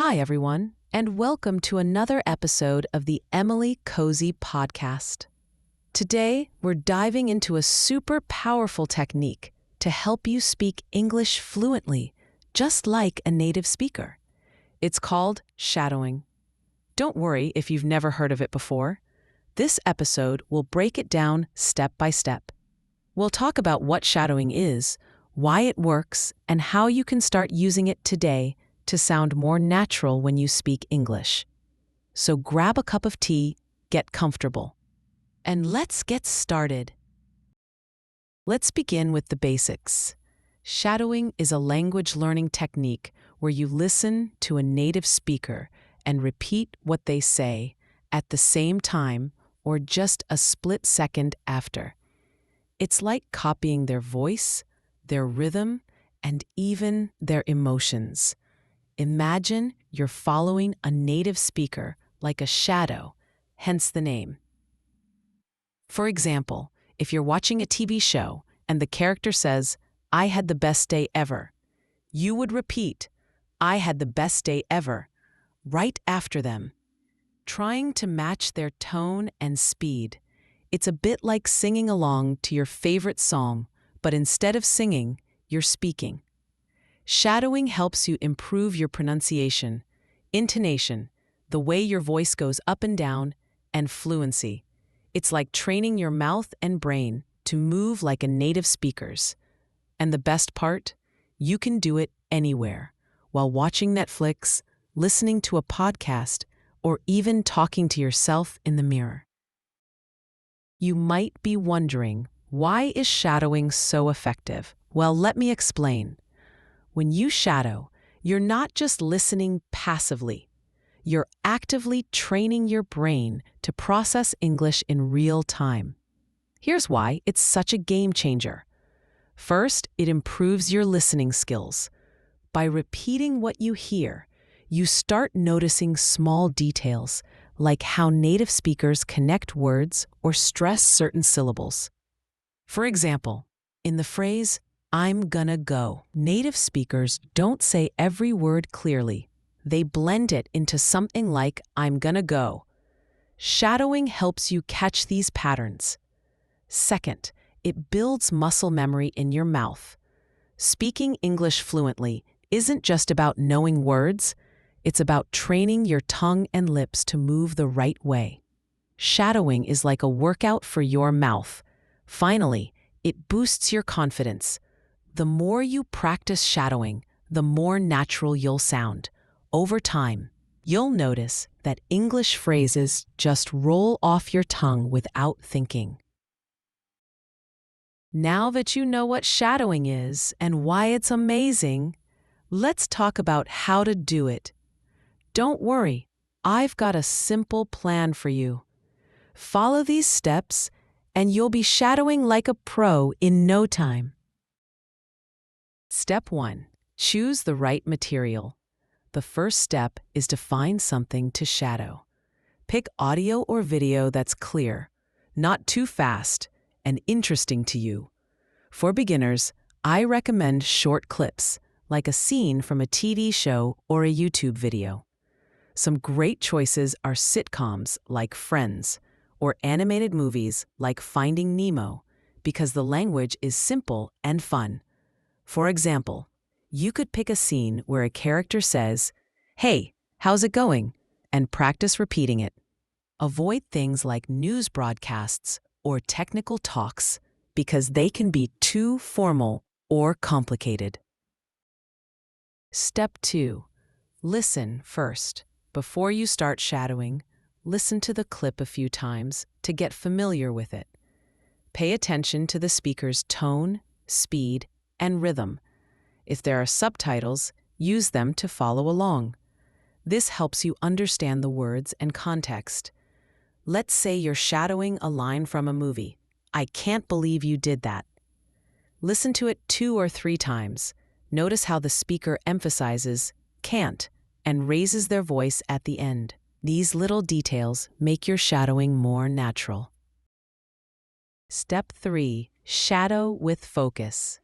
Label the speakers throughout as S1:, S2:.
S1: Hi, everyone, and welcome to another episode of the Emily Cozy Podcast. Today, we're diving into a super powerful technique to help you speak English fluently, just like a native speaker. It's called shadowing. Don't worry if you've never heard of it before. This episode will break it down step by step. We'll talk about what shadowing is, why it works, and how you can start using it today to sound more natural when you speak English. So grab a cup of tea, get comfortable, and let's get started. Let's begin with the basics. Shadowing is a language learning technique where you listen to a native speaker and repeat what they say at the same time or just a split second after. It's like copying their voice, their rhythm, and even their emotions. Imagine you're following a native speaker like a shadow, hence the name. For example, if you're watching a TV show and the character says, "I had the best day ever," you would repeat, "I had the best day ever," right after them, trying to match their tone and speed. It's a bit like singing along to your favorite song, but instead of singing, you're speaking. Shadowing helps you improve your pronunciation, intonation, the way your voice goes up and down, and fluency. It's like training your mouth and brain to move like a native speaker's. And the best part? You can do it anywhere, while watching Netflix, listening to a podcast, or even talking to yourself in the mirror. You might be wondering, why is shadowing so effective? Well, let me explain. When you shadow, you're not just listening passively. You're actively training your brain to process English in real time. Here's why it's such a game changer. First, it improves your listening skills. By repeating what you hear, you start noticing small details, like how native speakers connect words or stress certain syllables. For example, in the phrase, "I'm gonna go," native speakers don't say every word clearly. They blend it into something like, "I'm gonna go." Shadowing helps you catch these patterns. Second, it builds muscle memory in your mouth. Speaking English fluently isn't just about knowing words, it's about training your tongue and lips to move the right way. Shadowing is like a workout for your mouth. Finally, it boosts your confidence. The more you practice shadowing, the more natural you'll sound. Over time, you'll notice that English phrases just roll off your tongue without thinking. Now that you know what shadowing is and why it's amazing, let's talk about how to do it. Don't worry, I've got a simple plan for you. Follow these steps, and you'll be shadowing like a pro in no time. Step 1. Choose the right material. The first step is to find something to shadow. Pick audio or video that's clear, not too fast, and interesting to you. For beginners, I recommend short clips, like a scene from a TV show or a YouTube video. Some great choices are sitcoms like Friends, or animated movies like Finding Nemo, because the language is simple and fun. For example, you could pick a scene where a character says, "Hey, how's it going?" and practice repeating it. Avoid things like news broadcasts or technical talks because they can be too formal or complicated. Step 2. Listen first. Before you start shadowing, listen to the clip a few times to get familiar with it. Pay attention to the speaker's tone, speed, and rhythm. If there are subtitles, use them to follow along. This helps you understand the words and context. Let's say you're shadowing a line from a movie. "I can't believe you did that." Listen to it 2 or 3 times. Notice how the speaker emphasizes "can't" and raises their voice at the end. These little details make your shadowing more natural. Step 3. Shadow with focus.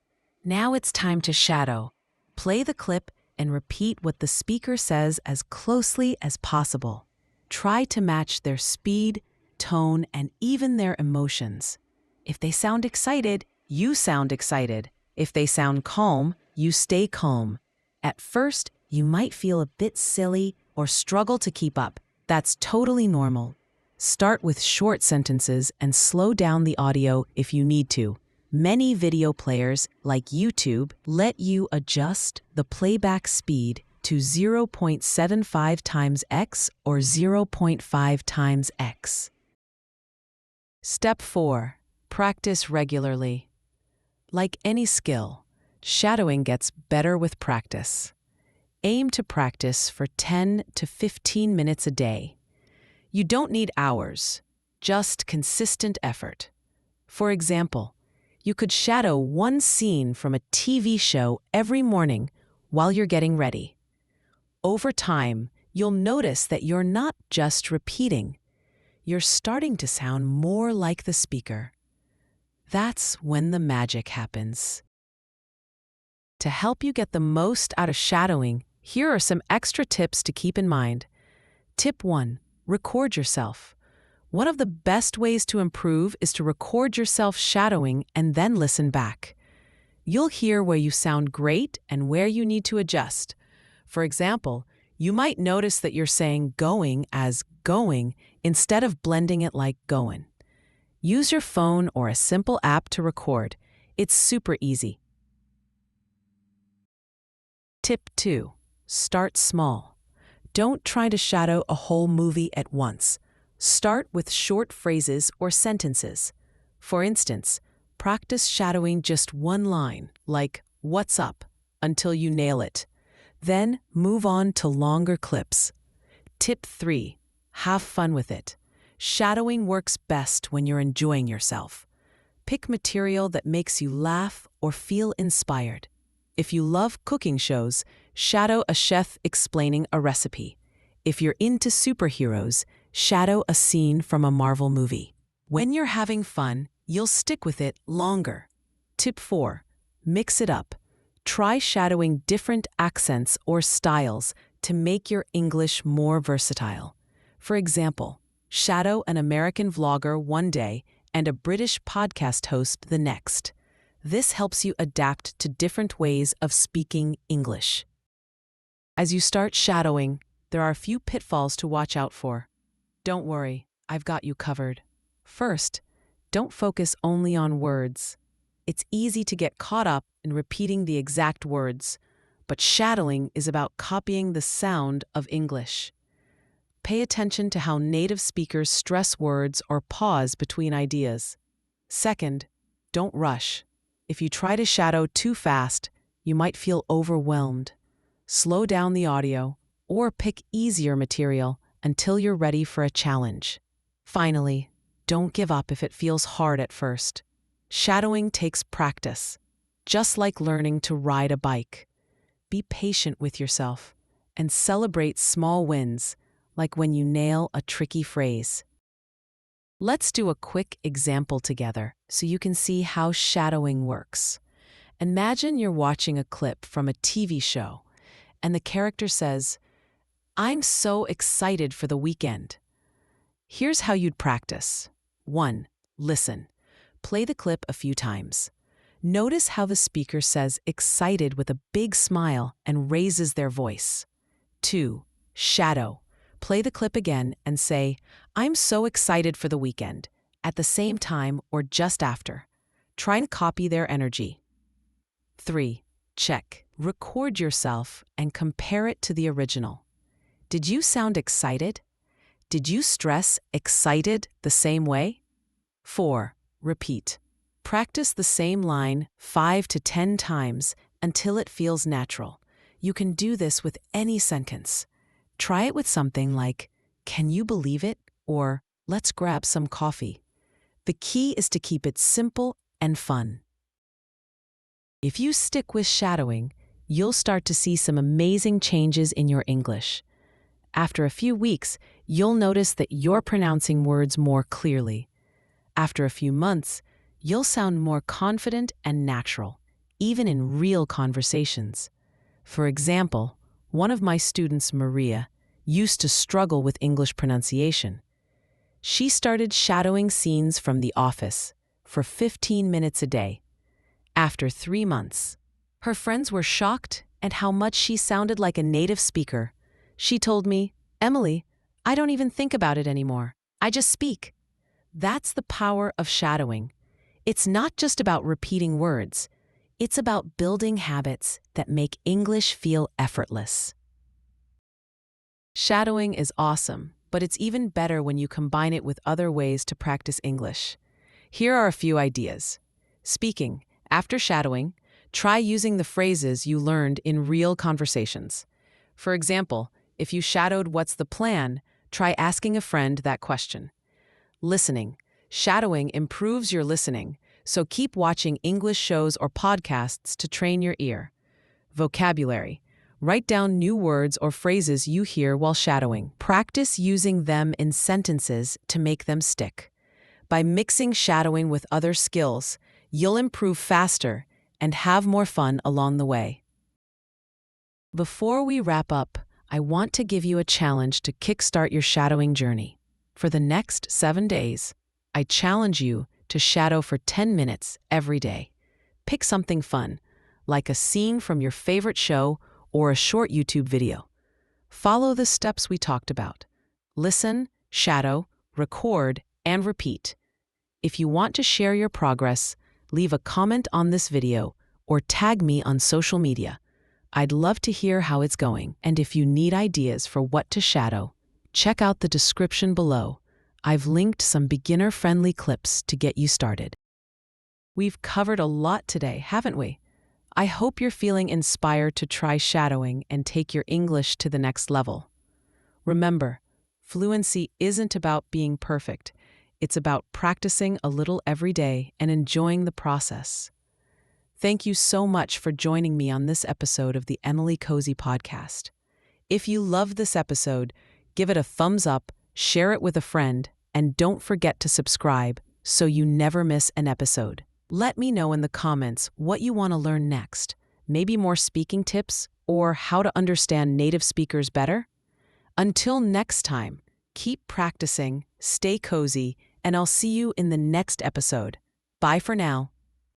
S1: Now it's time to shadow. Play the clip and repeat what the speaker says as closely as possible. Try to match their speed, tone, and even their emotions. If they sound excited, you sound excited. If they sound calm, you stay calm. At first, you might feel a bit silly or struggle to keep up. That's totally normal. Start with short sentences and slow down the audio if you need to. Many video players, like YouTube, let you adjust the playback speed to 0.75 times x or 0.5 times x. Step 4. Practice regularly. Like any skill, shadowing gets better with practice. Aim to practice for 10 to 15 minutes a day. You don't need hours, just consistent effort. For example, you could shadow one scene from a TV show every morning while you're getting ready. Over time, you'll notice that you're not just repeating. You're starting to sound more like the speaker. That's when the magic happens. To help you get the most out of shadowing, here are some extra tips to keep in mind. Tip 1. Record yourself. One of the best ways to improve is to record yourself shadowing and then listen back. You'll hear where you sound great and where you need to adjust. For example, you might notice that you're saying going as going instead of blending it like goin'. Use your phone or a simple app to record. It's super easy. Tip 2. Start small. Don't try to shadow a whole movie at once. Start with short phrases or sentences. For instance, practice shadowing just one line, like, "What's up?" until you nail it. Then move on to longer clips. Tip 3. Have fun with it. Shadowing works best when you're enjoying yourself. Pick material that makes you laugh or feel inspired. If you love cooking shows, shadow a chef explaining a recipe. If you're into superheroes, shadow a scene from a Marvel movie. When you're having fun, you'll stick with it longer. Tip 4. Mix it up. Try shadowing different accents or styles to make your English more versatile. For example, shadow an American vlogger one day and a British podcast host the next. This helps you adapt to different ways of speaking English. As you start shadowing, there are a few pitfalls to watch out for. Don't worry, I've got you covered. First, don't focus only on words. It's easy to get caught up in repeating the exact words, but shadowing is about copying the sound of English. Pay attention to how native speakers stress words or pause between ideas. Second, don't rush. If you try to shadow too fast, you might feel overwhelmed. Slow down the audio or pick easier material until you're ready for a challenge. Finally, don't give up if it feels hard at first. Shadowing takes practice, just like learning to ride a bike. Be patient with yourself and celebrate small wins, like when you nail a tricky phrase. Let's do a quick example together so you can see how shadowing works. Imagine you're watching a clip from a TV show, and the character says, "I'm so excited for the weekend." Here's how you'd practice. 1. Listen. Play the clip a few times. Notice how the speaker says excited with a big smile and raises their voice. 2. Shadow. Play the clip again and say, "I'm so excited for the weekend," at the same time or just after. Try to copy their energy. 3. Check. Record yourself and compare it to the original. Did you sound excited? Did you stress excited the same way? 4. Repeat. Practice the same line 5 to 10 times until it feels natural. You can do this with any sentence. Try it with something like, "Can you believe it?" or "Let's grab some coffee." The key is to keep it simple and fun. If you stick with shadowing, you'll start to see some amazing changes in your English. After a few weeks, you'll notice that you're pronouncing words more clearly. After a few months, you'll sound more confident and natural, even in real conversations. For example, one of my students, Maria, used to struggle with English pronunciation. She started shadowing scenes from The Office for 15 minutes a day. After 3 months, her friends were shocked at how much she sounded like a native speaker. She told me, "Emily, I don't even think about it anymore. I just speak." That's the power of shadowing. It's not just about repeating words. It's about building habits that make English feel effortless. Shadowing is awesome, but it's even better when you combine it with other ways to practice English. Here are a few ideas. Speaking. After shadowing, try using the phrases you learned in real conversations. For example, if you shadowed "What's the plan?" try asking a friend that question. Listening. Shadowing improves your listening, so keep watching English shows or podcasts to train your ear. Vocabulary. Write down new words or phrases you hear while shadowing. Practice using them in sentences to make them stick. By mixing shadowing with other skills, you'll improve faster and have more fun along the way. Before we wrap up, I want to give you a challenge to kickstart your shadowing journey. For the next 7 days, I challenge you to shadow for 10 minutes every day. Pick something fun, like a scene from your favorite show or a short YouTube video. Follow the steps we talked about. Listen, shadow, record, and repeat. If you want to share your progress, leave a comment on this video or tag me on social media. I'd love to hear how it's going. And if you need ideas for what to shadow, check out the description below. I've linked some beginner-friendly clips to get you started. We've covered a lot today, haven't we? I hope you're feeling inspired to try shadowing and take your English to the next level. Remember, fluency isn't about being perfect. It's about practicing a little every day and enjoying the process. Thank you so much for joining me on this episode of the Emily Cozy Podcast. If you loved this episode, give it a thumbs up, share it with a friend, and don't forget to subscribe so you never miss an episode. Let me know in the comments what you want to learn next. Maybe more speaking tips or how to understand native speakers better? Until next time, keep practicing, stay cozy, and I'll see you in the next episode. Bye for now.